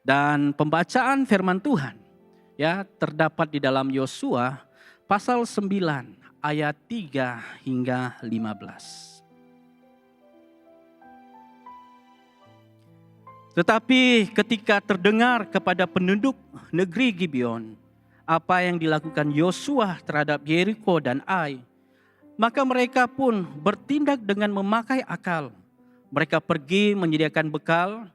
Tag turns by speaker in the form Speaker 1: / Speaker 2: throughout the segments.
Speaker 1: Dan pembacaan firman Tuhan ya terdapat di dalam Yosua pasal 9 ayat 3 hingga 15. Tetapi ketika terdengar kepada penduduk negeri Gibeon apa yang dilakukan Yosua terhadap Yeriko dan Ai, maka mereka pun bertindak dengan memakai akal. Mereka pergi menyediakan bekal,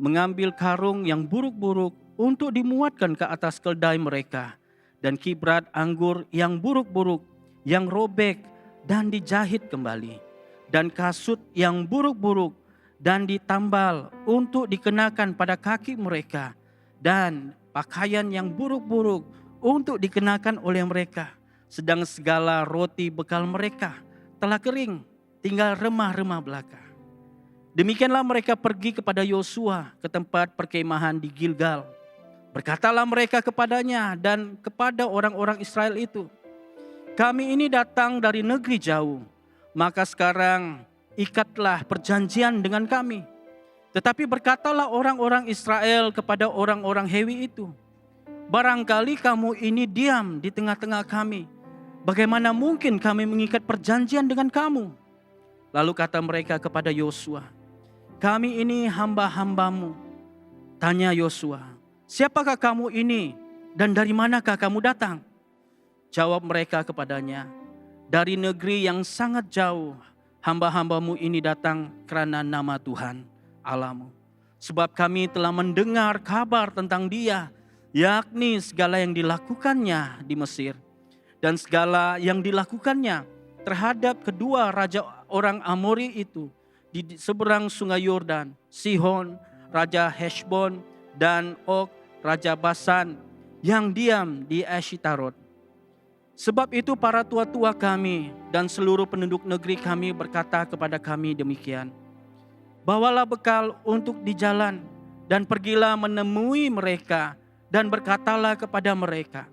Speaker 1: mengambil karung yang buruk-buruk untuk dimuatkan ke atas keldai mereka, dan kibrat anggur yang buruk-buruk, yang robek dan dijahit kembali, dan kasut yang buruk-buruk dan ditambal untuk dikenakan pada kaki mereka, dan pakaian yang buruk-buruk untuk dikenakan oleh mereka. Sedang segala roti bekal mereka telah kering, tinggal remah-remah belaka. Demikianlah mereka pergi kepada Yosua ke tempat perkemahan di Gilgal. Berkatalah mereka kepadanya dan kepada orang-orang Israel itu, kami ini datang dari negeri jauh, maka sekarang ikatlah perjanjian dengan kami. Tetapi berkatalah orang-orang Israel kepada orang-orang Hewi itu, barangkali kamu ini diam di tengah-tengah kami, bagaimana mungkin kami mengikat perjanjian dengan kamu? Lalu kata mereka kepada Yosua, kami ini hamba-hambamu. Tanya Yosua, siapakah kamu ini dan dari manakah kamu datang? Jawab mereka kepadanya, dari negeri yang sangat jauh, hamba-hambamu ini datang karena nama Tuhan Allahmu. Sebab kami telah mendengar kabar tentang Dia, yakni segala yang dilakukannya di Mesir, dan segala yang dilakukannya terhadap kedua raja orang Amori itu di seberang sungai Yordan, Sihon, Raja Heshbon, dan Og, Raja Basan, yang diam di Eshitarot. Sebab itu para tua-tua kami dan seluruh penduduk negeri kami berkata kepada kami demikian, bawalah bekal untuk di jalan, dan pergilah menemui mereka, dan berkatalah kepada mereka,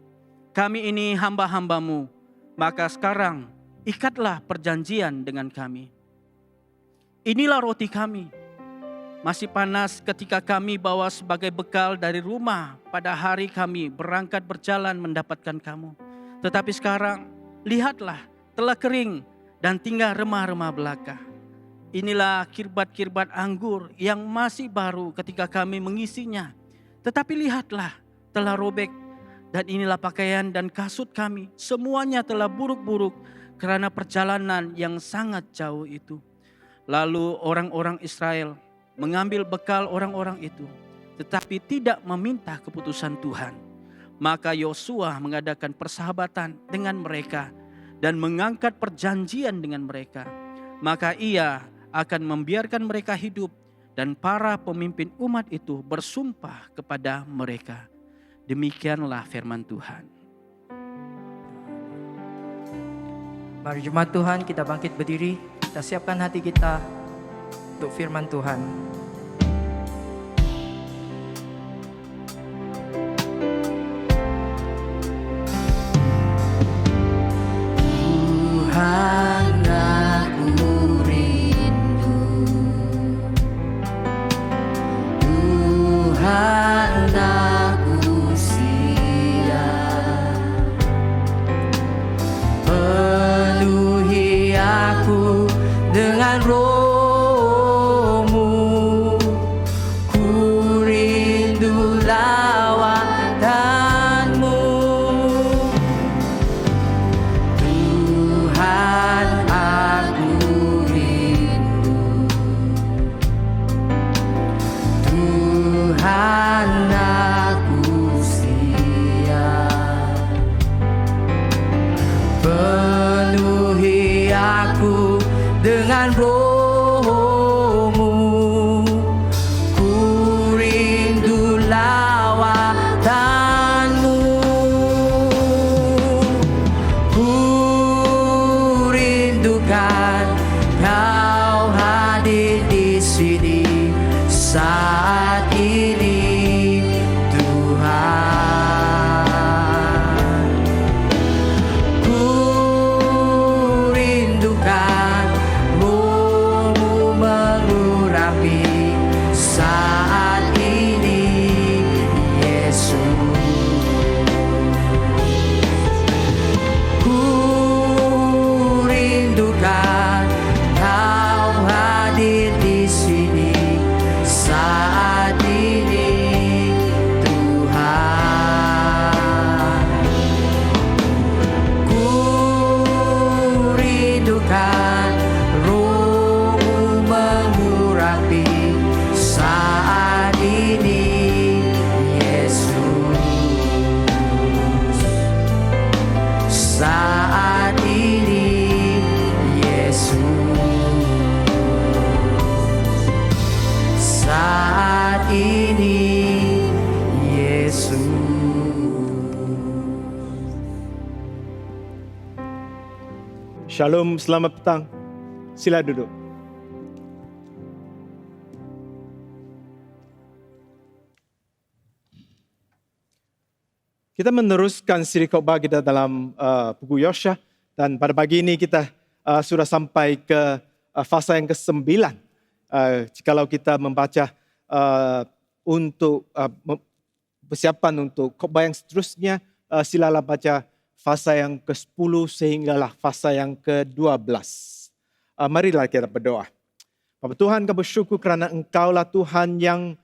Speaker 1: kami ini hamba-hambamu, maka sekarang ikatlah perjanjian dengan kami. Inilah roti kami, masih panas ketika kami bawa sebagai bekal dari rumah pada hari kami berangkat berjalan mendapatkan kamu. Tetapi sekarang, lihatlah, telah kering dan tinggal remah-remah belaka. Inilah kirbat-kirbat anggur yang masih baru ketika kami mengisinya. Tetapi lihatlah, telah robek, dan inilah pakaian dan kasut kami, semuanya telah buruk-buruk karena perjalanan yang sangat jauh itu. Lalu orang-orang Israel mengambil bekal orang-orang itu, tetapi tidak meminta keputusan Tuhan. Maka Yosua mengadakan persahabatan dengan mereka dan mengangkat perjanjian dengan mereka. Maka ia akan membiarkan mereka hidup, dan para pemimpin umat itu bersumpah kepada mereka. Demikianlah firman Tuhan.
Speaker 2: Mari jemaat Tuhan, kita bangkit berdiri, kita siapkan hati kita untuk firman Tuhan.
Speaker 3: Tuhan, aku rindu. Tuhan, aku siap. Penuhi aku dengan roh-Mu. Ku rindu lawatan-Mu. Tuhan, aku rindu. Tuhan, aku siap. Penuhi aku dengan roh-Mu. Ku rindu lawatan-Mu. Ku rindukan Kau hadir di sini saat ini, Tuhan. Ku rindukan Roh-Mu mengurapi saat ini.
Speaker 4: Shalom, selamat petang. Sila duduk. Kita meneruskan siri khotbah kita dalam buku Yosha, dan pada pagi ini kita sudah sampai ke fasa yang ke-9. Jikalau kita membaca untuk persiapan untuk khotbah yang seterusnya, silalah baca fasa yang ke-10 sehinggalah fasa yang ke-12. Marilah kita berdoa. Bapa Tuhan, kami bersyukur kerana Engkaulah Tuhan yang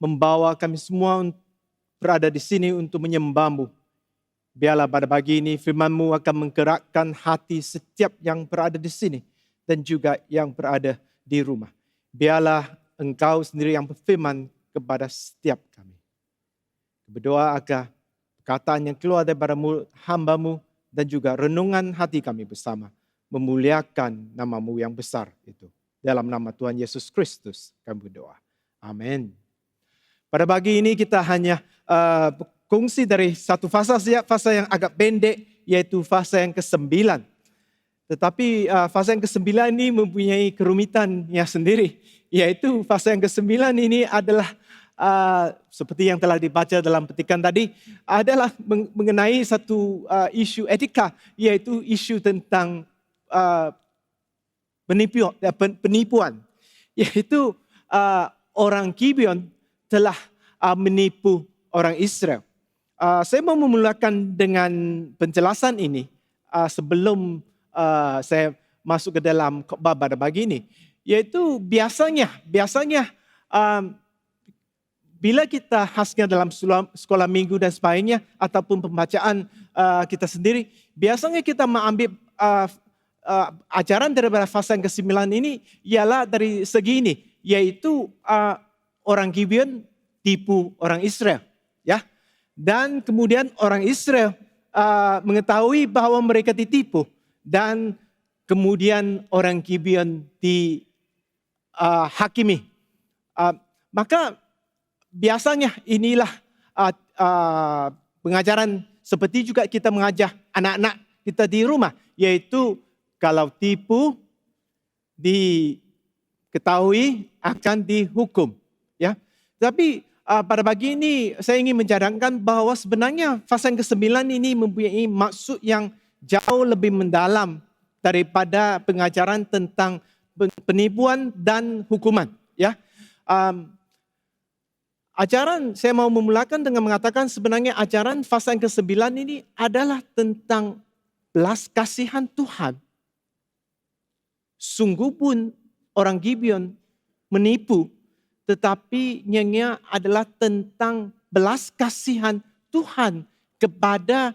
Speaker 4: membawa kami semua berada di sini untuk menyembah-Mu. Biarlah pada pagi ini firman-Mu akan menggerakkan hati setiap yang berada di sini dan juga yang berada di rumah. Biarlah Engkau sendiri yang berfirman kepada setiap kami. Berdoa agar perkataan yang keluar daripada mulut hamba-Mu dan juga renungan hati kami bersama memuliakan nama-Mu yang besar itu. Dalam nama Tuhan Yesus Kristus kami berdoa. Amin. Pada pagi ini kita hanya berkongsi dari satu fasa yang agak pendek, yaitu fasa yang ke-9. Tetapi fasa yang ke-9 ini mempunyai kerumitannya sendiri, yaitu fasa yang ke-9 ini adalah seperti yang telah dibaca dalam petikan tadi, adalah mengenai satu isu etika, yaitu isu tentang penipuan, yaitu orang Gibeon telah menipu orang Israel. Saya mau memulakan dengan penjelasan ini sebelum saya masuk ke dalam khotbah pada pagi ini. Yaitu biasanya bila kita khasnya dalam sekolah minggu dan sebagainya ataupun pembacaan kita sendiri, biasanya kita mengambil ajaran daripada fasa yang ke-9 ini ialah dari segi ini, yaitu orang Gibeon tipu orang Israel, ya. Dan kemudian orang Israel mengetahui bahwa mereka ditipu, dan kemudian orang Gibeon dihakimi. Maka biasanya inilah pengajaran seperti juga kita mengajar anak-anak kita di rumah, yaitu kalau tipu diketahui akan dihukum, ya. Tapi pada pagi ini saya ingin mencadarkan bahwa sebenarnya fasa yang ke-9 ini mempunyai maksud yang jauh lebih mendalam daripada pengajaran tentang penipuan dan hukuman, ya. Ajaran saya mau memulakan dengan mengatakan sebenarnya ajaran fasa yang ke-9 ini adalah tentang belas kasihan Tuhan. Sungguh pun orang Gibeon menipu, tetapi nyanyi adalah tentang belas kasihan Tuhan kepada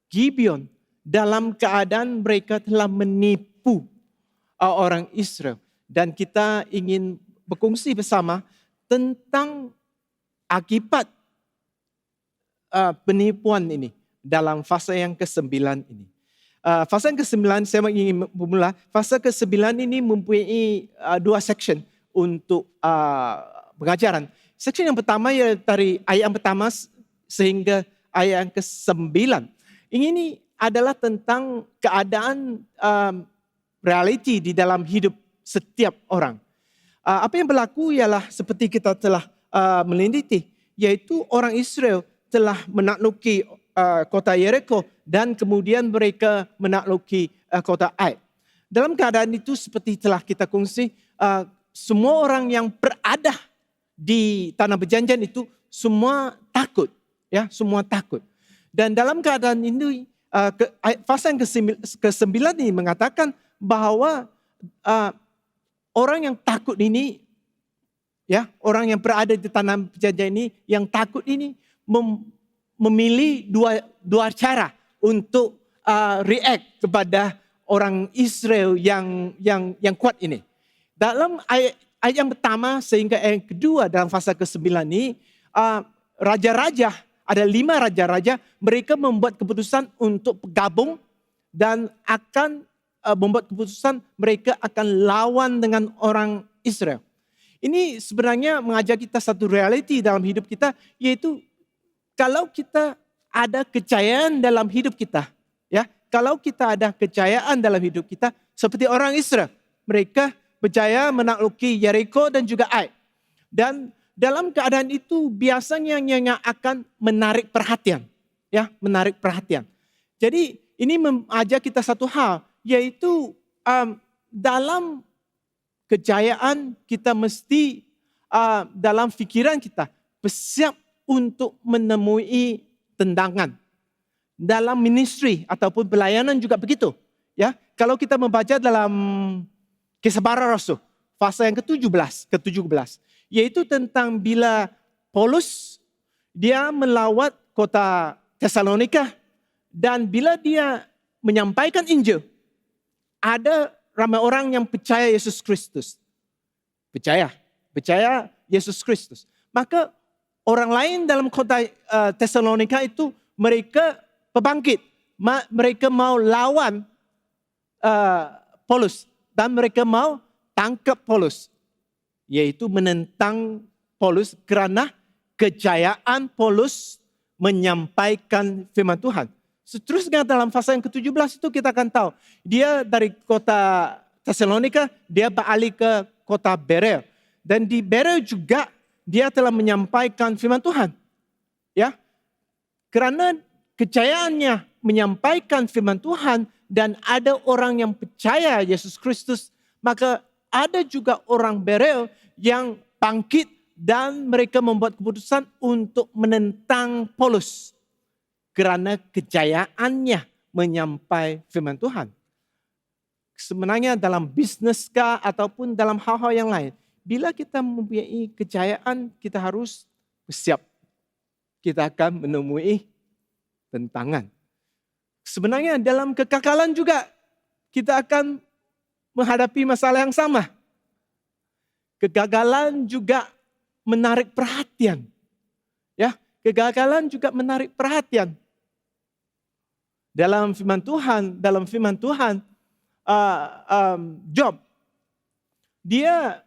Speaker 4: Gibeon dalam keadaan mereka telah menipu orang Israel. Dan kita ingin berkongsi bersama tentang akibat penipuan ini dalam fasa yang ke-9 ini. Fasa yang ke-9 saya ingin memula. Fasa ke-9 ini mempunyai dua section untuk pengajaran. Section yang pertama ialah dari ayat yang pertama sehingga ayat yang ke-9. Ini adalah tentang keadaan realiti di dalam hidup setiap orang. Apa yang berlaku ialah seperti kita telah melinditi, yaitu orang Israel telah menakluki kota Jericho dan kemudian mereka menakluki kota Ai. Dalam keadaan itu seperti telah kita kongsi, semua orang yang berada di tanah perjanjian itu semua takut, ya, semua takut. Dan dalam keadaan ini fasa yang ke-9 ini mengatakan bahwa orang yang takut ini, ya, orang yang berada di tanah perjanjian ini yang takut ini memilih dua cara untuk react kepada orang Israel yang kuat ini. Dalam ayat yang pertama sehingga ayat yang kedua dalam fasa ke-9 ini, raja-raja, ada 5 raja-raja, mereka membuat keputusan untuk bergabung dan akan membuat keputusan mereka akan lawan dengan orang Israel. Ini sebenarnya mengajar kita satu realiti dalam hidup kita, yaitu kalau kita ada kejayaan dalam hidup kita, ya, kalau kita ada kejayaan dalam hidup kita, seperti orang Israel. Mereka berjaya menakluki Jericho dan juga Ai. Dan dalam keadaan itu biasanya yang akan menarik perhatian. Ya, menarik perhatian. Jadi ini mengajak kita satu hal, yaitu dalam kejayaan kita mesti dalam fikiran kita bersiap untuk menemui tendangan. Dalam ministry ataupun pelayanan juga begitu. Ya, kalau kita membaca dalam Kisah Para Rasul, fase yang ke-17, yaitu tentang bila Paulus dia melawat kota Tesalonika dan bila dia menyampaikan Injil, ada ramai orang yang percaya Yesus Kristus. Percaya Yesus Kristus. Maka orang lain dalam kota Tesalonika itu mereka berbangkit. Mereka mau lawan Paulus dan mereka mau tangkap Paulus. Yaitu menentang Paulus kerana kejayaan Paulus menyampaikan firman Tuhan. Seterusnya dalam fase yang ke-17 itu kita akan tahu. Dia dari kota Tesalonika, dia beralih ke kota Berea. Dan di Berea juga dia telah menyampaikan firman Tuhan. Ya, kerana kejayaannya menyampaikan firman Tuhan dan ada orang yang percaya Yesus Kristus, maka ada juga orang Berea yang bangkit dan mereka membuat keputusan untuk menentang Paulus kerana kejayaannya menyampaikan firman Tuhan. Sebenarnya dalam bisnes kah ataupun dalam hal-hal yang lain, bila kita mempunyai kejayaan, kita harus bersiap. Kita akan menemui tentangan. Sebenarnya dalam kekekalan juga kita akan menghadapi masalah yang sama. Kegagalan juga menarik perhatian. Ya, kegagalan juga menarik perhatian. Dalam firman Tuhan, Job, dia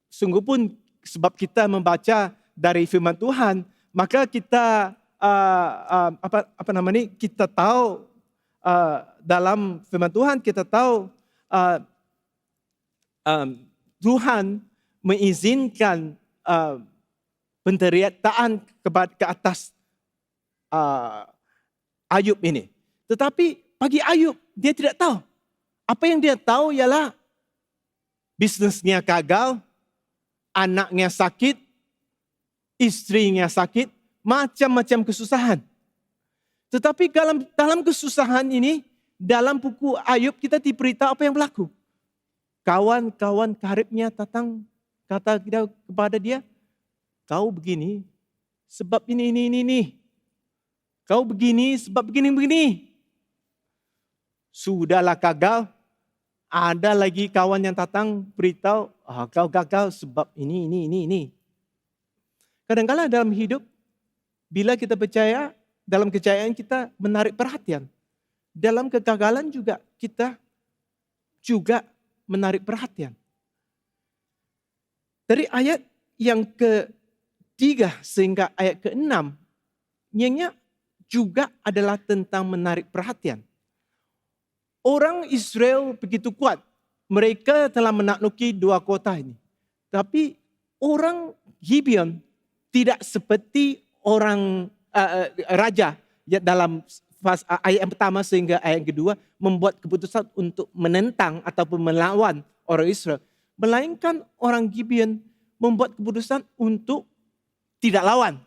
Speaker 4: sungguh pun sebab kita membaca dari firman Tuhan, maka kita kita tahu dalam firman Tuhan kita tahu Tuhan mengizinkan penderitaan ke atas Ayub ini. Tetapi bagi Ayub, dia tidak tahu. Apa yang dia tahu ialah bisnisnya gagal, anaknya sakit, istrinya sakit, macam-macam kesusahan. Tetapi dalam kesusahan ini, dalam buku Ayub kita diberitahu apa yang berlaku. Kawan-kawan karibnya datang kata kepada dia, kau begini sebab ini. Kau begini sebab begini. Sudahlah gagal. Ada lagi kawan yang datang beritahu, kau gagal sebab ini. Kadang-kadang dalam hidup, bila kita percaya, dalam kejayaan kita menarik perhatian. Dalam kegagalan juga kita juga menarik perhatian. Dari ayat yang ke-3 sehingga ayat ke-6, nyenyak juga adalah tentang menarik perhatian. Orang Israel begitu kuat. Mereka telah menakluki 2 kota ini. Tapi orang Gibeon tidak seperti orang raja yang dalam ayat yang pertama sehingga ayat yang kedua membuat keputusan untuk menentang ataupun melawan orang Israel. Melainkan orang Gibeon membuat keputusan untuk tidak lawan.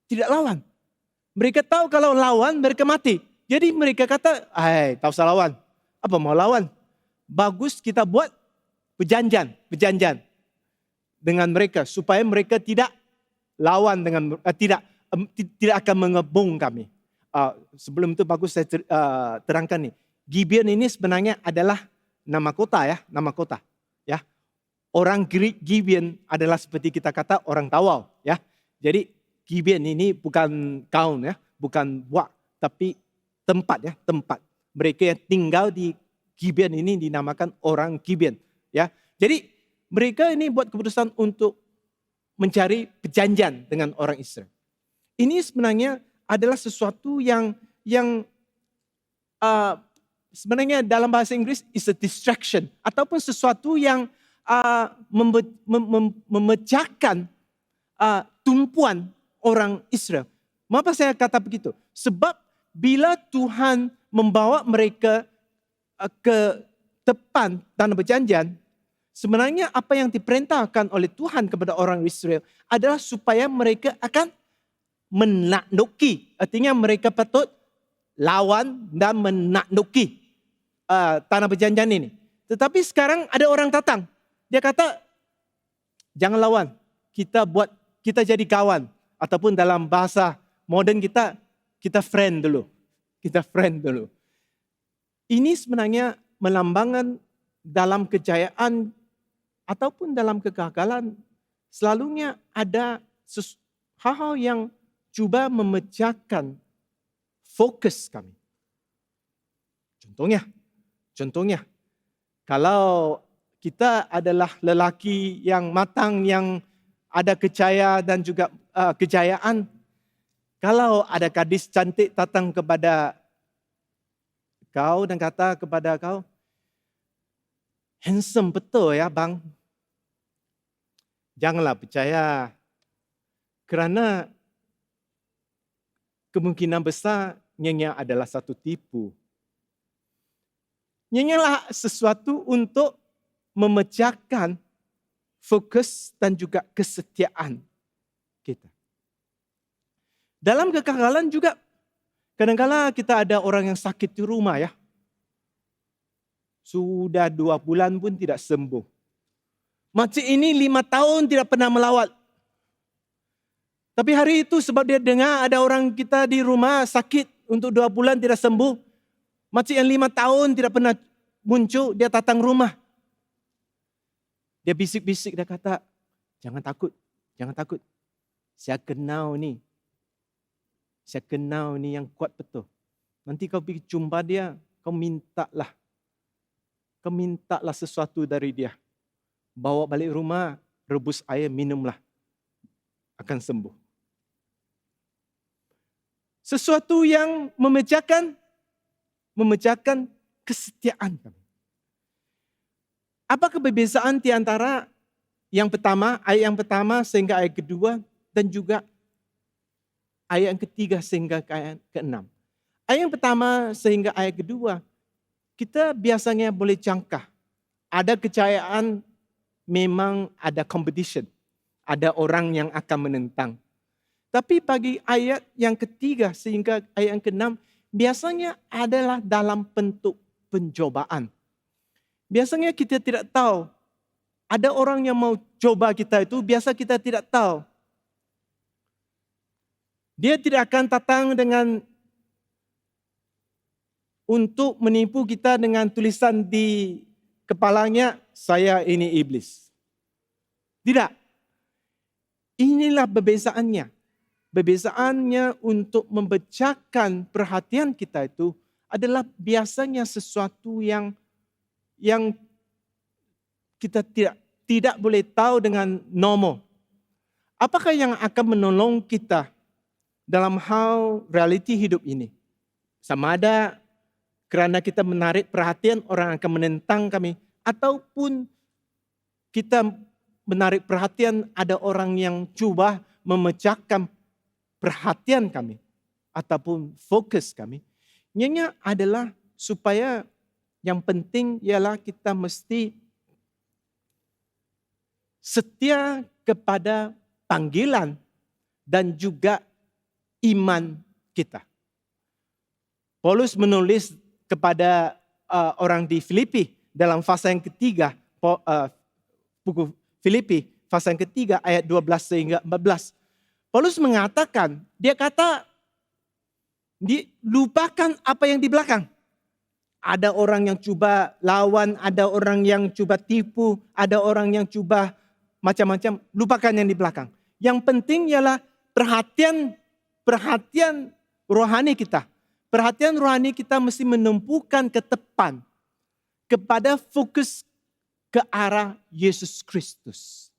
Speaker 4: Tidak lawan. Mereka tahu kalau lawan mereka mati. Jadi mereka kata, tak usah lawan. Apa mau lawan? Bagus kita buat perjanjian dengan mereka supaya mereka tidak lawan dengan tidak akan mengebung kami. Sebelum itu bagus saya terangkan nih. Gibeon ini sebenarnya adalah nama kota ya. Orang Gibeon adalah seperti kita kata orang Tawau ya. Jadi Gibeon ini bukan kaum ya, bukan buak, tapi tempat. Mereka yang tinggal di Gibeon ini dinamakan orang Gibeon ya. Jadi mereka ini buat keputusan untuk mencari perjanjian dengan orang Israel. Ini sebenarnya adalah sesuatu yang sebenarnya dalam bahasa Inggris is a distraction ataupun sesuatu yang memecahkan tumpuan orang Israel. Mengapa saya kata begitu? Sebab bila Tuhan membawa mereka ke depan tanah perjanjian, sebenarnya apa yang diperintahkan oleh Tuhan kepada orang Israel adalah supaya mereka akan menakluki. Artinya mereka patut lawan dan menakluki tanah perjanjian ini. Tetapi sekarang ada orang datang. Dia kata, jangan lawan. Kita jadi kawan. Ataupun dalam bahasa modern kita friend dulu. Kita friend dulu. Ini sebenarnya melambangkan dalam kejayaan ataupun dalam kegagalan. Selalunya ada hal-hal yang cuba memecahkan fokus kami. Contohnya, kalau kita adalah lelaki yang matang, yang ada kejaya dan juga kejayaan. Kalau ada gadis cantik datang kepada kau dan kata kepada kau, handsome betul ya bang. Janganlah percaya. Kerana kemungkinan besar nyanyi adalah satu tipu. Nyanyilah sesuatu untuk memecahkan fokus dan juga kesetiaan kita. Dalam kegagalan juga, kadang-kadang kita ada orang yang sakit di rumah ya. Sudah 2 bulan pun tidak sembuh. Makcik ini 5 tahun tidak pernah melawat. Tapi hari itu sebab dia dengar ada orang kita di rumah sakit untuk 2 bulan tidak sembuh. Makcik yang 5 tahun tidak pernah muncul, dia datang rumah. Dia bisik-bisik, dia kata, jangan takut. Saya kenal ni yang kuat betul. Nanti kau pergi jumpa dia, kau mintalah sesuatu dari dia. Bawa balik rumah, rebus air, minumlah. Akan sembuh. Sesuatu yang memecahkan kesetiaan kami. Apa keberbezaan di antara ayat yang pertama sehingga ayat kedua dan juga ayat yang ketiga sehingga ayat ke-6. Ayat yang pertama sehingga ayat kedua, kita biasanya boleh jangka. Ada kejayaan, memang ada competition. Ada orang yang akan menentang. Tapi bagi ayat yang ketiga sehingga ayat yang ke-6, biasanya adalah dalam bentuk pencobaan. Biasanya kita tidak tahu. Ada orang yang mau coba kita itu, biasa kita tidak tahu. Dia tidak akan datang untuk menipu kita dengan tulisan di kepalanya, saya ini iblis. Tidak. Inilah perbezaannya. Perbezaannya untuk memecahkan perhatian kita itu adalah biasanya sesuatu yang kita tidak boleh tahu dengan normal. Apakah yang akan menolong kita dalam hal realiti hidup ini? Sama ada kerana kita menarik perhatian orang akan menentang kami, ataupun kita menarik perhatian ada orang yang cuba memecahkan perhatian kami ataupun fokus kami. Ianya adalah supaya yang penting ialah kita mesti setia kepada panggilan dan juga iman kita. Paulus menulis kepada orang di Filipi dalam fasa yang ketiga, buku Filipi fasa yang ketiga ayat 12 sehingga 14. Paulus mengatakan, dia kata, lupakan apa yang di belakang. Ada orang yang cuba lawan, ada orang yang cuba tipu, ada orang yang cuba macam-macam. Lupakan yang di belakang. Yang penting ialah perhatian rohani kita. Perhatian rohani kita mesti menumpukan ke depan. Kepada fokus ke arah Yesus Kristus.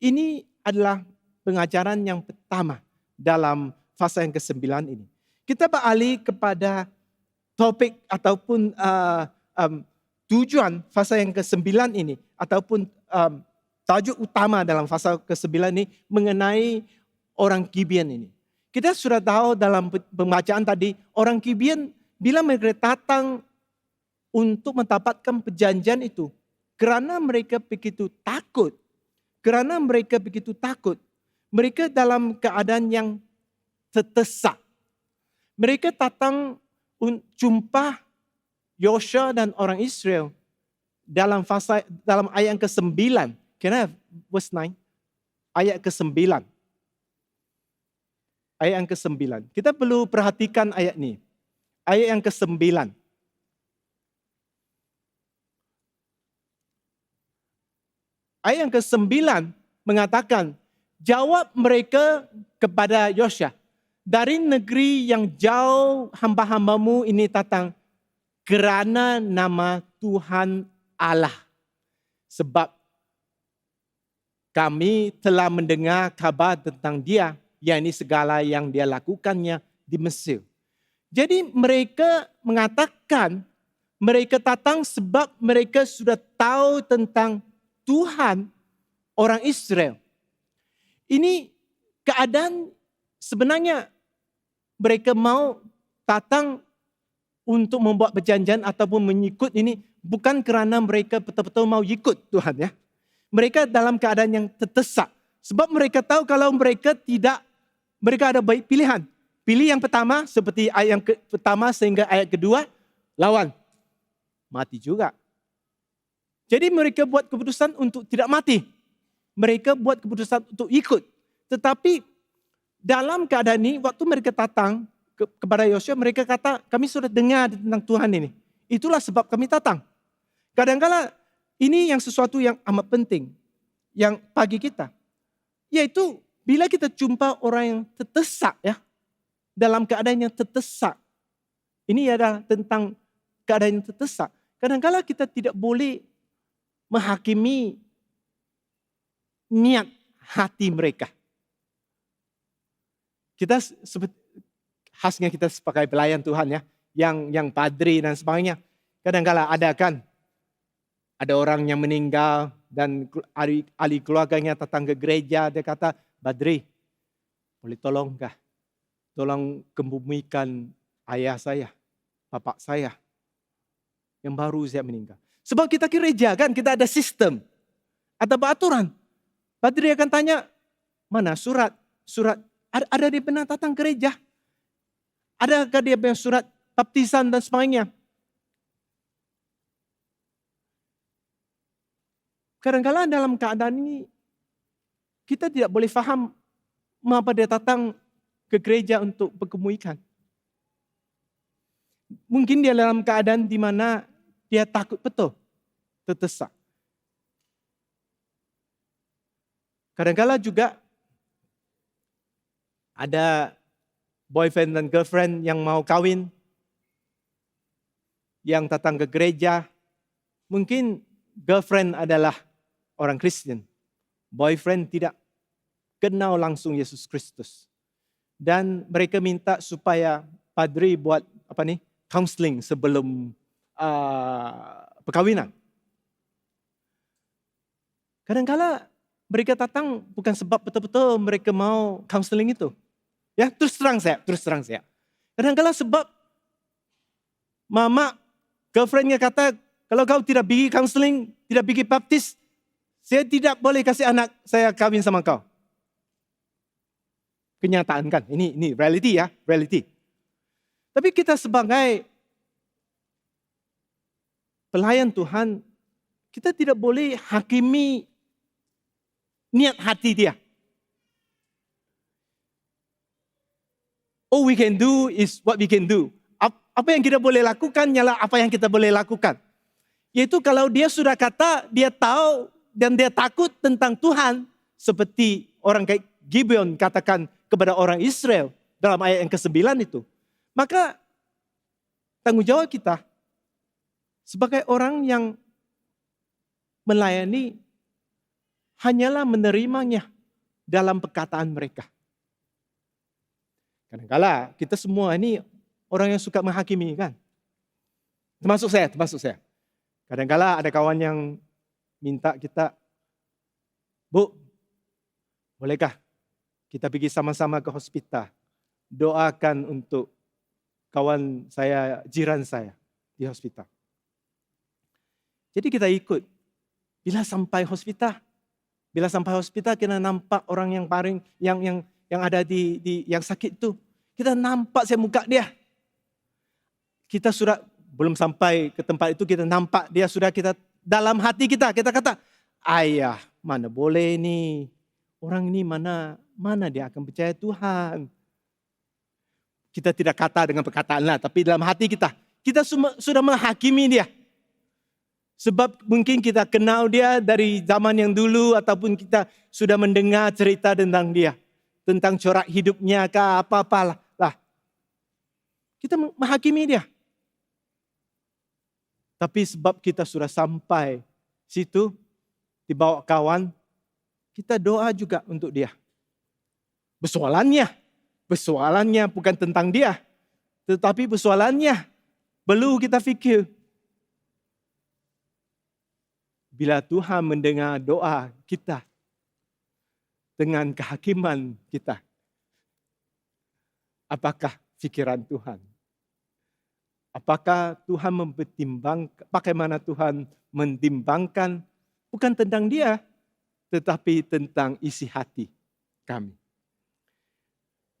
Speaker 4: Ini adalah pengajaran yang pertama dalam fasa yang ke-9 ini. Kita beralih kepada topik ataupun tujuan fasa yang ke-9 ini ataupun tajuk utama dalam fasa ke-9 ini mengenai orang Gibeon ini. Kita sudah tahu dalam pembacaan tadi, orang Gibeon bila mereka datang untuk mendapatkan perjanjian itu, kerana mereka begitu takut, mereka dalam keadaan yang terdesak. Mereka datang jumpa Yosua dan orang Israel dalam ayat yang ke-9. Can I have verse 9? Ayat ke-9. Ayat yang ke-9. Kita perlu perhatikan ayat ini. Ayat yang ke-9. Ayat yang ke-9 mengatakan, jawab mereka kepada Yosua, dari negeri yang jauh hamba-hambamu ini datang, kerana nama Tuhan Allah. Sebab kami telah mendengar kabar tentang dia, yakni segala yang dia lakukannya di Mesir. Jadi mereka mengatakan, mereka datang sebab mereka sudah tahu tentang Tuhan orang Israel. Ini keadaan sebenarnya mereka mau datang untuk membuat perjanjian ataupun mengikut ini bukan kerana mereka betul-betul mau ikut Tuhan ya. Mereka dalam keadaan yang terdesak. Sebab mereka tahu kalau mereka ada baik pilihan. Pilih yang pertama seperti ayat yang pertama sehingga ayat kedua, lawan. Mati juga. Jadi mereka buat keputusan untuk tidak mati. Mereka buat keputusan untuk ikut. Tetapi dalam keadaan ini, waktu mereka datang kepada Yosua, mereka kata, kami sudah dengar tentang Tuhan ini. Itulah sebab kami datang. Kadang-kala ini yang sesuatu yang amat penting. Yang bagi kita. Yaitu bila kita jumpa orang yang terdesak ya. Dalam keadaan yang terdesak. Ini adalah tentang keadaan yang terdesak. Kadang-kala kita tidak boleh menghakimi niat hati mereka. Kita khasnya kita sebagai pelayan Tuhan ya, yang padri dan sebagainya. Kadang-kala ada orang yang meninggal dan ahli keluarganya datang ke gereja, dia kata, Badri, boleh tolongkah? Tolong kebumikan ayah saya, bapak saya, yang baru saya meninggal. Sebab kita gereja kan, kita ada sistem, ada peraturan. Badri akan tanya, mana surat, ada dia pernah datang gereja? Adakah dia punya surat baptisan dan sebagainya? Kadang-kadang dalam keadaan ini, kita tidak boleh faham mengapa dia datang ke gereja untuk berkemuikan. Mungkin dia dalam keadaan di mana dia takut betul, terdesak. Kadang-kadang juga ada boyfriend dan girlfriend yang mau kawin, yang datang ke gereja. Mungkin girlfriend adalah orang Kristen, boyfriend tidak kenal langsung Yesus Kristus. Dan mereka minta supaya padri buat counseling sebelum perkawinan. Kadang-kala mereka datang bukan sebab betul-betul mereka mau counseling itu. Ya, terus terang saya. Kadang-kala sebab mama, girlfriendnya kata, kalau kau tidak pergi counseling, tidak pergi baptis, saya tidak boleh kasih anak saya kawin sama kau. Kenyataan kan, ini reality ya, reality. Tapi kita sebagai pelayan Tuhan, kita tidak boleh hakimi niat hati dia. All we can do is what we can do. Apa yang kita boleh lakukan ialah apa yang kita boleh lakukan. Yaitu kalau dia sudah kata, dia tahu dan dia takut tentang Tuhan. Seperti orang kayak Gibeon katakan kepada orang Israel dalam ayat yang ke-9 itu. Maka tanggung jawab kita sebagai orang yang melayani hanyalah menerimanya dalam perkataan mereka. Kadang-kala kita semua ini orang yang suka menghakimi kan. Termasuk saya. Kadang-kala ada kawan yang minta kita, Bu, bolehkah kita pergi sama-sama ke hospital, doakan untuk kawan saya, jiran saya di hospital. Jadi kita ikut. Bila sampai hospital kita nampak orang yang paling yang ada di yang sakit itu, kita nampak saya muka dia. Kita sudah belum sampai ke tempat itu, kita nampak dia sudah, kita dalam hati kita kata, ayah, mana boleh nih, orang ini mana dia akan percaya Tuhan. Kita tidak kata dengan perkataan lah, tapi dalam hati kita sudah menghakimi dia. Sebab mungkin kita kenal dia dari zaman yang dulu, ataupun kita sudah mendengar cerita tentang dia, tentang corak hidupnya ke apa-apalah. Kita menghakimi dia. Tapi sebab kita sudah sampai situ, dibawa kawan, kita doa juga untuk dia. Persoalannya bukan tentang dia, tetapi persoalannya perlu kita fikir. Bila Tuhan mendengar doa kita dengan kehakiman kita, apakah fikiran Tuhan? Apakah Tuhan bagaimana Tuhan mentimbangkan bukan tentang dia, tetapi tentang isi hati kami.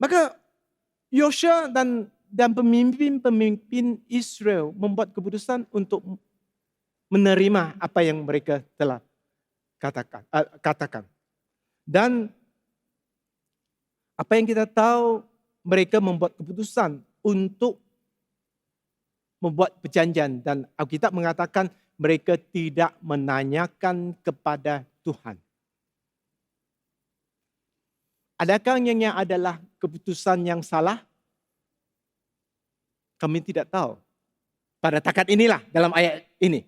Speaker 4: Maka Yosua dan pemimpin Israel membuat keputusan untuk menerima apa yang mereka telah katakan. Dan apa yang kita tahu, mereka membuat keputusan untuk membuat perjanjian, dan Alkitab mengatakan mereka tidak menanyakan kepada Tuhan. Adakah yang adalah keputusan yang salah? Kami tidak tahu. Pada takat inilah, dalam ayat ini.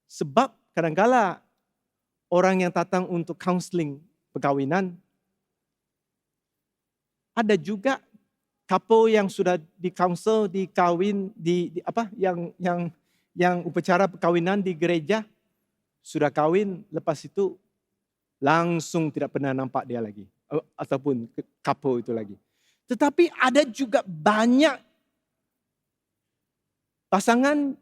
Speaker 4: Sebab kadang-kala orang yang datang untuk counseling perkawinan, ada juga couple yang sudah di-counsel, dikawin, yang upacara perkawinan di gereja, sudah kawin, lepas itu langsung tidak pernah nampak dia lagi. Ataupun couple itu lagi. Tetapi ada juga banyak pasangan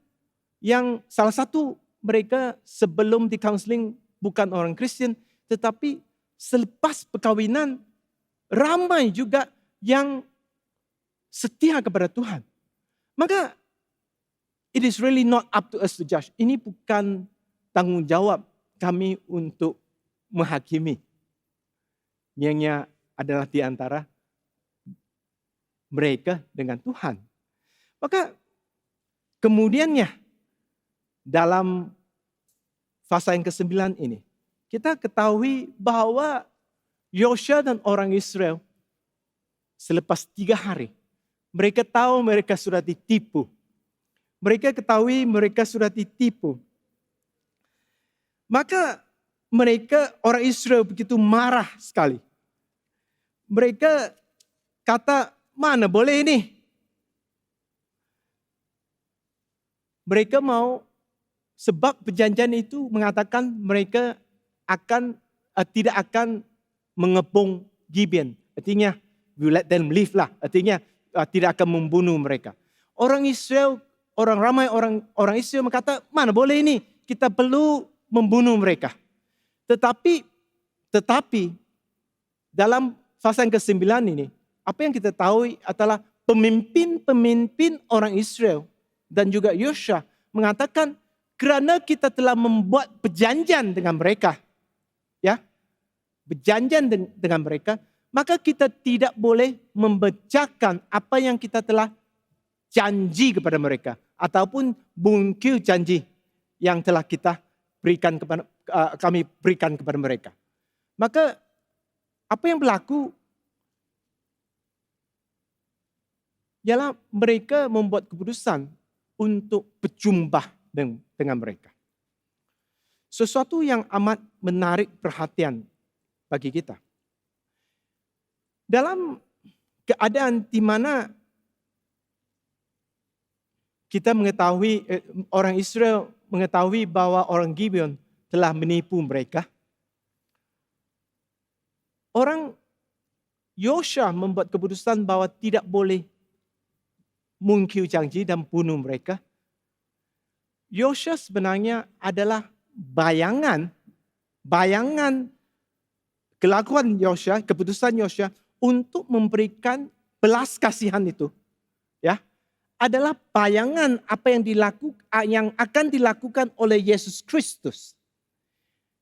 Speaker 4: yang salah satu mereka sebelum di counseling bukan orang Kristen, tetapi selepas perkawinan ramai juga yang setia kepada Tuhan. Maka it is really not up to us to judge. Ini bukan tanggung jawab kami untuk menghakimi. Yang adalah di antara mereka dengan Tuhan. Maka kemudiannya dalam fasa yang ke-9 ini, kita ketahui bahwa Yosua dan orang Israel selepas 3 hari, mereka tahu mereka sudah ditipu. Mereka ketahui mereka sudah ditipu. Maka mereka, orang Israel begitu marah sekali. Mereka kata, mana boleh ini? Mereka mau, sebab perjanjian itu mengatakan mereka tidak akan mengepung Gibeon. Artinya, we let them live lah. Artinya, tidak akan membunuh mereka. Ramai orang Israel berkata, mana boleh ini? Kita perlu membunuh mereka. Tetapi dalam fasa yang ke-9 ini, apa yang kita tahu adalah pemimpin orang Israel dan juga Yosua mengatakan, kerana kita telah membuat perjanjian dengan mereka, dengan mereka, maka kita tidak boleh membecahkan apa yang kita telah janji kepada mereka, ataupun bungkil janji yang telah kami berikan kepada mereka. Maka apa yang berlaku ialah mereka membuat keputusan untuk berjumpa dengan mereka. Sesuatu yang amat menarik perhatian bagi kita. Dalam keadaan di mana kita mengetahui, orang Israel mengetahui bahwa orang Gibeon telah menipu mereka. Orang Yosua membuat keputusan bahwa tidak boleh mungkir janji dan bunuh mereka. Yosua sebenarnya adalah bayangan kelakuan Yosua, keputusan Yosua untuk memberikan belas kasihan itu, ya, adalah bayangan apa yang akan dilakukan oleh Yesus Kristus.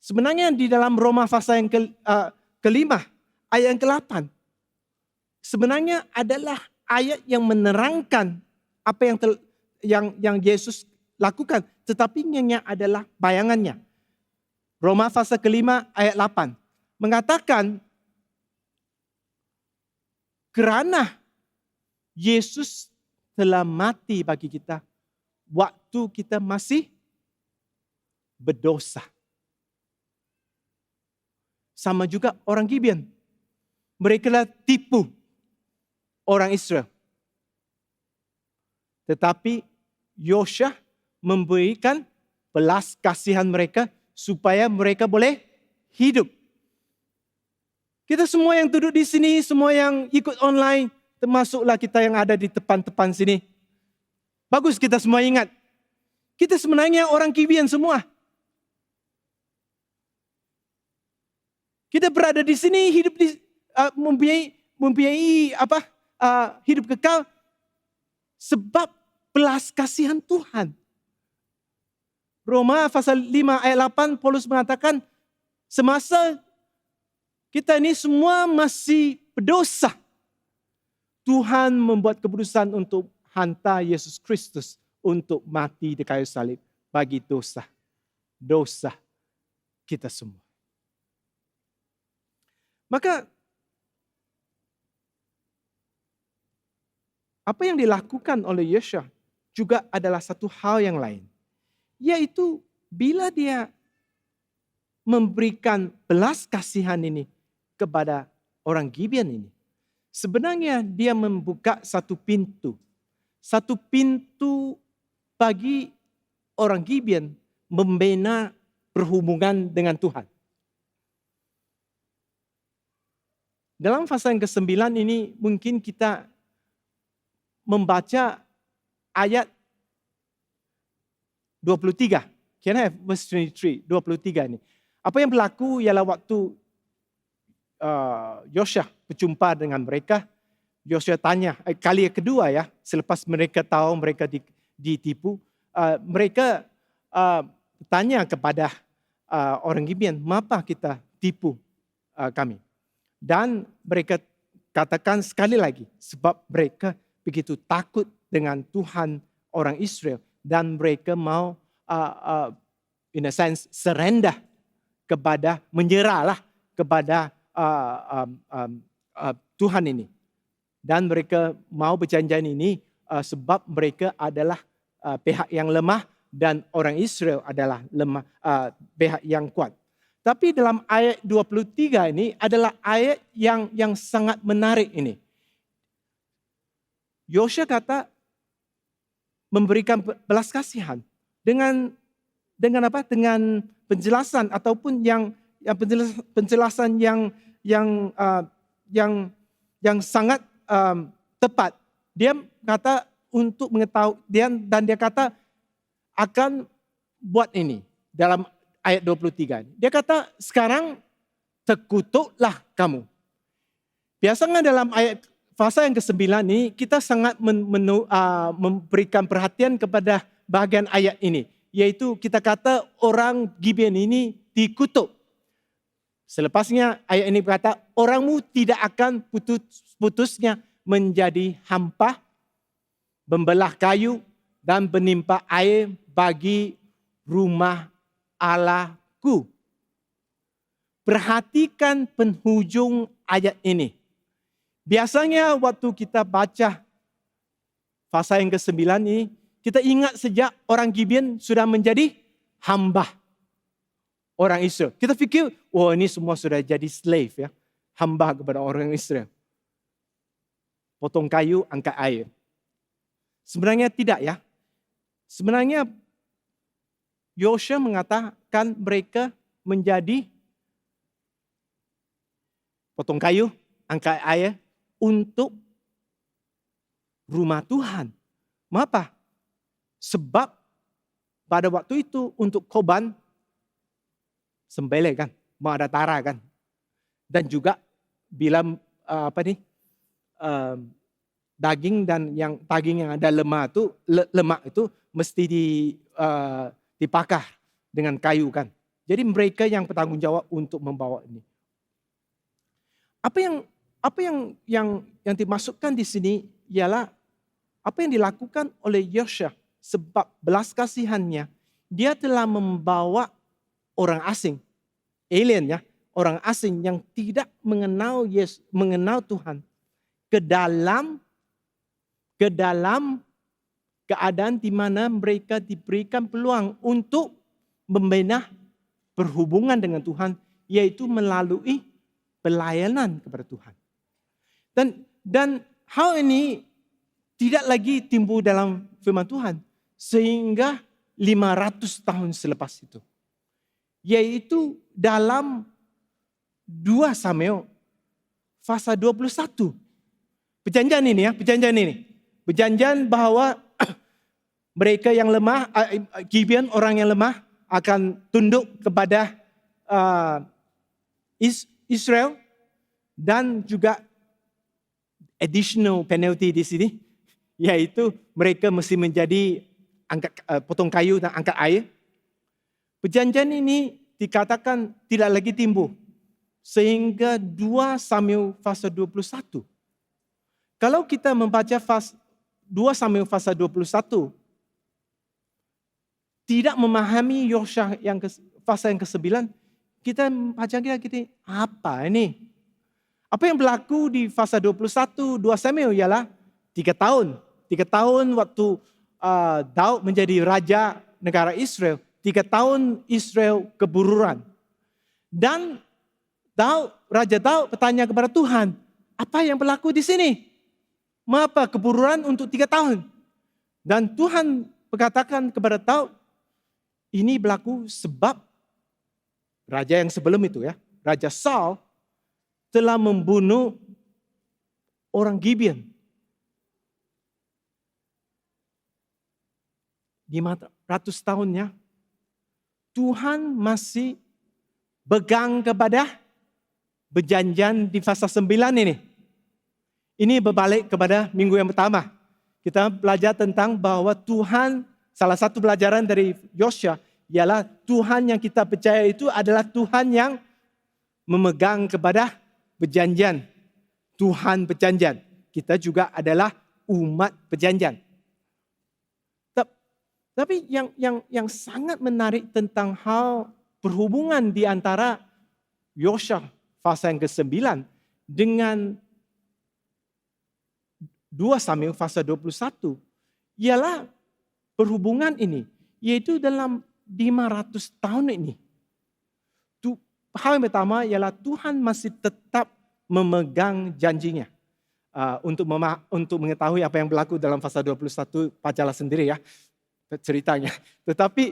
Speaker 4: Sebenarnya di dalam Roma pasal yang kelima, ayat yang ke-8, sebenarnya adalah ayat yang menerangkan apa yang Yesus lakukan, tetapi nya adalah bayangannya. Roma pasal kelima ayat 8 mengatakan, kerana Yesus telah mati bagi kita waktu kita masih berdosa. Sama juga orang Gibeon. Mereka lah tipu orang Israel. Tetapi Yosua memberikan belas kasihan mereka supaya mereka boleh hidup. Kita semua yang duduk di sini, semua yang ikut online, termasuklah kita yang ada di depan-depan sini. Bagus kita semua ingat. Kita sebenarnya orang Gibeon semua. Kita berada di sini, hidup di mempunyai hidup kekal sebab belas kasihan Tuhan. Roma pasal 5 ayat 8 Paulus mengatakan, semasa kita ini semua masih berdosa, Tuhan membuat keputusan untuk hantar Yesus Kristus untuk mati di kayu salib bagi dosa kita semua. Maka apa yang dilakukan oleh Yosua juga adalah satu hal yang lain. Yaitu bila dia memberikan belas kasihan ini kepada orang Gibeon ini. Sebenarnya dia membuka satu pintu. Satu pintu bagi orang Gibeon membina berhubungan dengan Tuhan. Dalam pasal yang ke-9 ini mungkin kita membaca ayat 23. Can I have verse 23? 23 ini. Apa yang berlaku ialah waktu Yosua berjumpa dengan mereka. Yosua tanya, kali kedua ya, selepas mereka tahu mereka ditipu. Mereka tanya kepada orang Gibeon, mengapa kita tipu kami? Dan mereka katakan sekali lagi, sebab mereka begitu takut dengan Tuhan orang Israel. Dan mereka mau in a sense surrender kepada, menyerahlah kepada Tuhan ini. Dan mereka mau perjanjian ini sebab mereka adalah pihak yang lemah dan orang Israel adalah pihak yang kuat. Tapi dalam ayat 23 ini adalah ayat yang sangat menarik ini. Yosua kata memberikan belas kasihan dengan apa? Dengan penjelasan ataupun penjelasan yang sangat tepat. Dia kata untuk mengetahui dan dia kata akan buat ini dalam ayat 23. Dia kata sekarang terkutuklah kamu. Biasanya dalam ayat pasal yang ke-9 ini kita sangat memberikan perhatian kepada bahagian ayat ini. Yaitu kita kata orang Gibeon ini dikutuk. Selepasnya ayat ini berkata orangmu tidak akan putusnya menjadi hampa, membelah kayu dan menimpa air bagi rumah Allahku. Perhatikan penghujung ayat ini. Biasanya waktu kita baca pasal yang ke-9 ini, kita ingat sejak orang Gibeon sudah menjadi hamba orang Israel. Kita fikir, ini semua sudah jadi slave ya, hamba kepada orang Israel. Potong kayu, angkat air. Sebenarnya tidak ya. Sebenarnya Yosua mengatakan mereka menjadi potong kayu, angkat air untuk rumah Tuhan. Mengapa? Sebab pada waktu itu untuk korban sembelih kan, mau ada tara kan. Dan juga bila daging yang ada lemak itu mesti dibakar dengan kayu kan. Jadi mereka yang bertanggung jawab untuk membawa ini. Apa yang dimasukkan di sini ialah apa yang dilakukan oleh Yosua, sebab belas kasihannya dia telah membawa orang asing, alien ya, orang asing yang tidak mengenal Tuhan ke dalam keadaan di mana mereka diberikan peluang untuk membina berhubungan dengan Tuhan, yaitu melalui pelayanan kepada Tuhan. Dan hal ini tidak lagi timbul dalam firman Tuhan sehingga 500 tahun selepas itu. Yaitu dalam 2 Samuel pasal 21. Perjanjian ini. Perjanjian bahwa mereka yang lemah, Gibeon orang yang lemah akan tunduk kepada Israel, dan juga additional penalty di sini, yaitu mereka mesti menjadi potong kayu dan angkat air. Perjanjian ini dikatakan tidak lagi timbul sehingga 2 Samuel pasal 21. Kalau kita membaca 2 Samuel pasal 21, tidak memahami Yosua yang pasal yang ke-9, kita baca kita apa ini? Apa yang berlaku di pasal 21 2 Samuel ialah 3 tahun. 3 tahun waktu Daud menjadi raja negara Israel. 3 tahun Israel keburuan. Dan Raja Daud bertanya kepada Tuhan, apa yang berlaku di sini? Mengapa keburuan untuk 3 tahun? Dan Tuhan berkatakan kepada Daud, ini berlaku sebab raja yang sebelum itu ya, Raja Saul telah membunuh orang Gibeon. 500 tahunnya Tuhan masih pegang kepada perjanjian di pasal 9 ini. Ini berbalik kepada minggu yang pertama. Kita belajar tentang bahwa Tuhan, salah satu pelajaran dari Yosua ialah Tuhan yang kita percaya itu adalah Tuhan yang memegang kepada perjanjian. Tuhan perjanjian. Kita juga adalah umat perjanjian. Tapi yang sangat menarik tentang hal berhubungan di antara Yosua pasal yang ke-9 dengan 2 Samuel pasal 21 ialah berhubungan ini, yaitu dalam 500 tahun ini. Hal yang pertama ialah Tuhan masih tetap memegang janjinya. Untuk mengetahui apa yang berlaku dalam pasal 21, bacalah sendiri ya ceritanya. Tetapi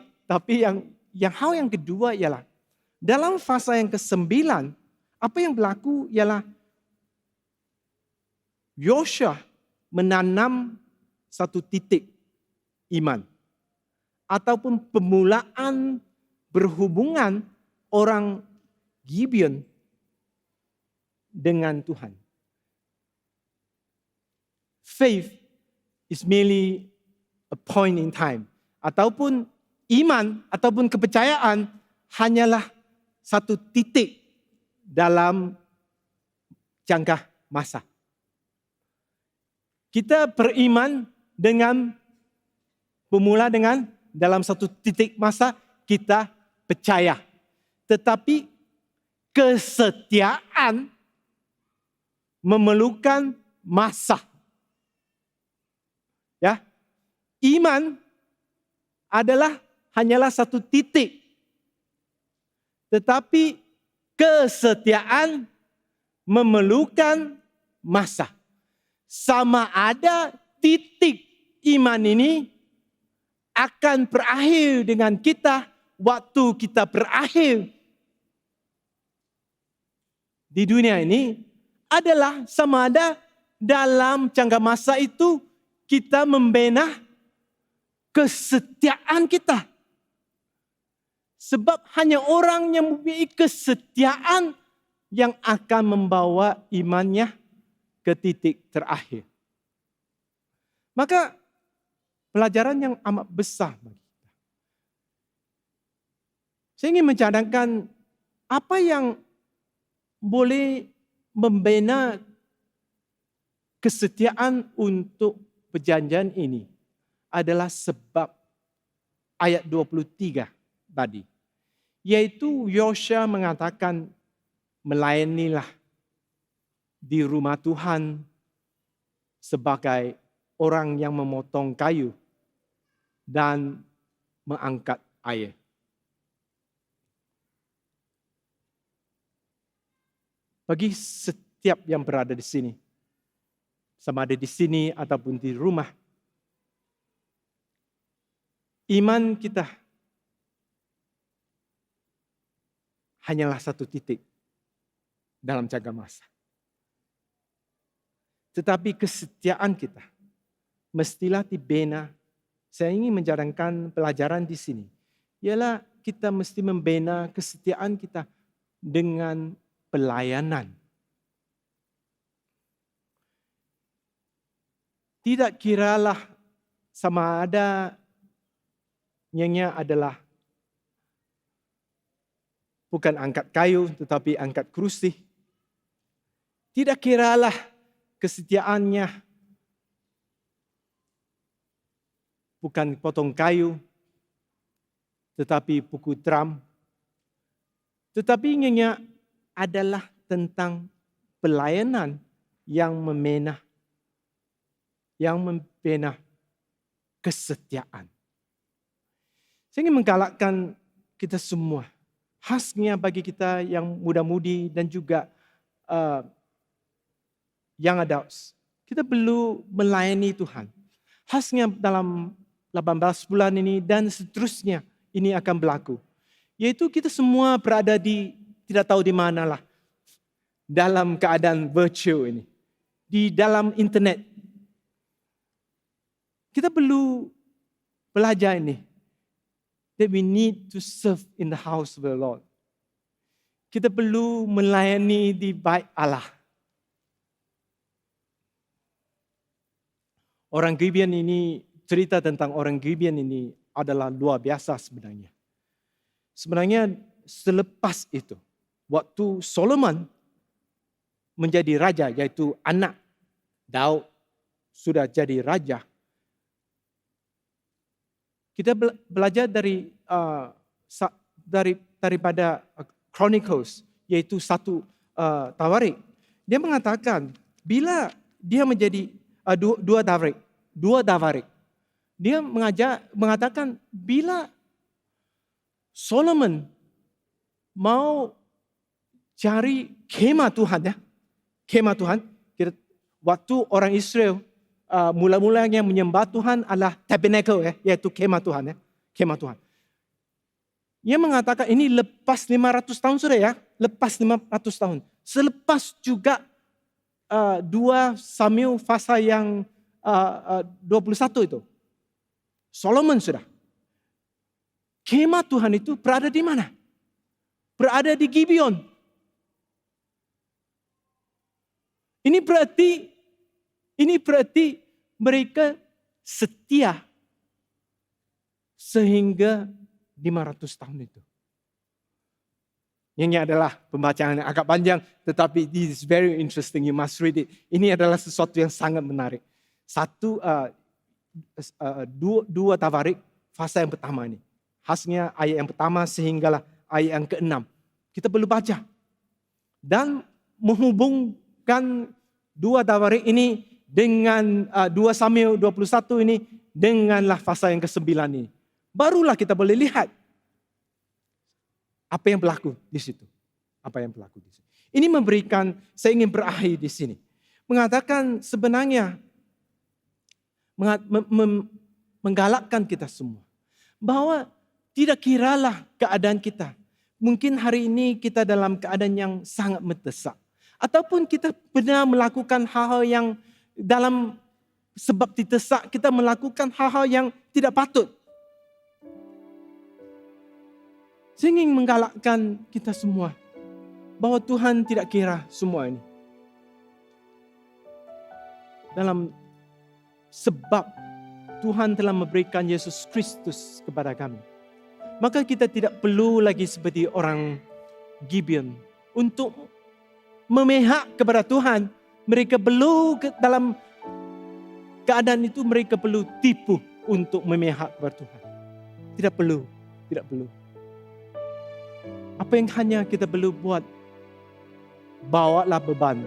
Speaker 4: yang hal yang kedua ialah dalam fasa yang ke-9, apa yang berlaku ialah Yosua menanam satu titik iman ataupun permulaan berhubungan orang Gibeon dengan Tuhan. Faith is merely a point in time. Ataupun iman ataupun kepercayaan hanyalah satu titik dalam jangka masa. Kita beriman bermula dengan dalam satu titik masa kita percaya. Tetapi kesetiaan memerlukan masa. Ya. Iman hanyalah satu titik. Tetapi kesetiaan memerlukan masa. Sama ada titik iman ini akan berakhir dengan kita waktu kita berakhir di dunia ini adalah sama ada dalam jangka masa itu kita membina kesetiaan kita. Sebab hanya orang yang mempunyai kesetiaan yang akan membawa imannya ke titik terakhir. Maka pelajaran yang amat besar bagi kita. Saya ingin mencadangkan apa yang boleh membina kesetiaan untuk perjanjian ini adalah sebab ayat 23 tadi. Yaitu Yosua mengatakan, melayanilah di rumah Tuhan sebagai orang yang memotong kayu dan mengangkat air. Bagi setiap yang berada di sini, sama ada di sini ataupun di rumah, iman kita hanyalah satu titik dalam jangka masa. Tetapi kesetiaan kita mestilah dibina. Saya ingin menjalankan pelajaran di sini. Ialah kita mesti membina kesetiaan kita dengan pelayanan. Tidak kiralah sama ada nyanyi adalah bukan angkat kayu tetapi angkat kerusi. Tidak kiralah kesetiaannya bukan potong kayu tetapi pukul drum. Tetapi nyanyi adalah tentang pelayanan yang membina kesetiaan. Saya ingin menggalakkan kita semua, khasnya bagi kita yang muda-mudi dan juga young adults, kita perlu melayani Tuhan. Khasnya dalam 18 bulan ini dan seterusnya ini akan berlaku. Yaitu kita semua berada di tidak tahu di manalah dalam keadaan virtual ini. Di dalam internet. Kita perlu belajar ini. That we need to serve in the house of the Lord. Kita perlu melayani di bait Allah. Orang Gibeon ini, cerita tentang orang Gibeon ini adalah luar biasa sebenarnya. Sebenarnya selepas itu, waktu Solomon menjadi raja, yaitu anak Daud sudah jadi raja. Kita belajar daripada Chronicles, yaitu satu Tawarik. Dia mengatakan bila dia menjadi dua Tawarik. Dia mengatakan bila Solomon mau cari kemah Tuhan ya. Kemah Tuhan. Waktu orang Israel mula-mulanya menyembah Tuhan adalah tabernacle ya, yaitu kemah Tuhan ya. Kemah Tuhan. Dia mengatakan ini lepas 500 tahun sudah ya. Lepas 500 tahun. Selepas juga 2 Samuel pasal yang 21 itu. Solomon sudah. Kemah Tuhan itu berada di mana? Berada di Gibeon. Ini berarti mereka setia sehingga 500 tahun itu. Ini adalah pembacaan yang agak panjang, tetapi this is very interesting. You must read it. Ini adalah sesuatu yang sangat menarik. Dua Tawarik, fasa yang pertama ini. Khasnya ayat yang pertama sehinggalah ayat yang ke-6. Kita perlu baca. Dan menghubungkan 2 Tawarik ini dengan 2 Samuel 21 ini denganlah fasa yang ke-9 ini. Barulah kita boleh lihat apa yang berlaku di situ. Apa yang berlaku di situ. Ini memberikan, saya ingin berakhir di sini. Mengatakan sebenarnya menggalakkan kita semua bahwa tidak kiralah keadaan kita. Mungkin hari ini kita dalam keadaan yang sangat mendesak. Ataupun kita benar melakukan hal-hal yang dalam sebab didesak kita melakukan hal-hal yang tidak patut. Saya ingin menggalakkan kita semua bahwa Tuhan tidak kira semua ini. Dalam sebab Tuhan telah memberikan Yesus Kristus kepada kami. Maka kita tidak perlu lagi seperti orang Gibeon untuk memihak kepada Tuhan. Mereka perlu dalam keadaan itu mereka perlu tipu untuk memihak kepada Tuhan. Tidak perlu, tidak perlu. Apa yang hanya kita perlu buat, bawalah beban.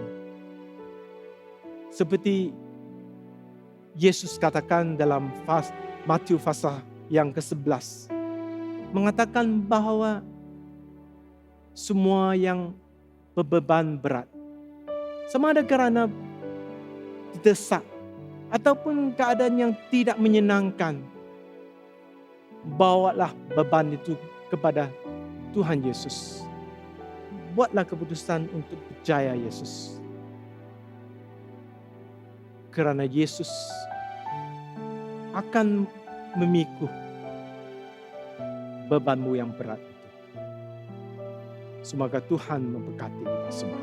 Speaker 4: Seperti Yesus katakan dalam Matius pasal yang ke-11. Mengatakan bahwa semua yang berbeban berat. Sama ada kerana didesak ataupun keadaan yang tidak menyenangkan. Bawalah beban itu kepada Tuhan Yesus. Buatlah keputusan untuk percaya Yesus. Kerana Yesus akan memikul bebanmu yang berat itu. Semoga Tuhan memberkati kita semua.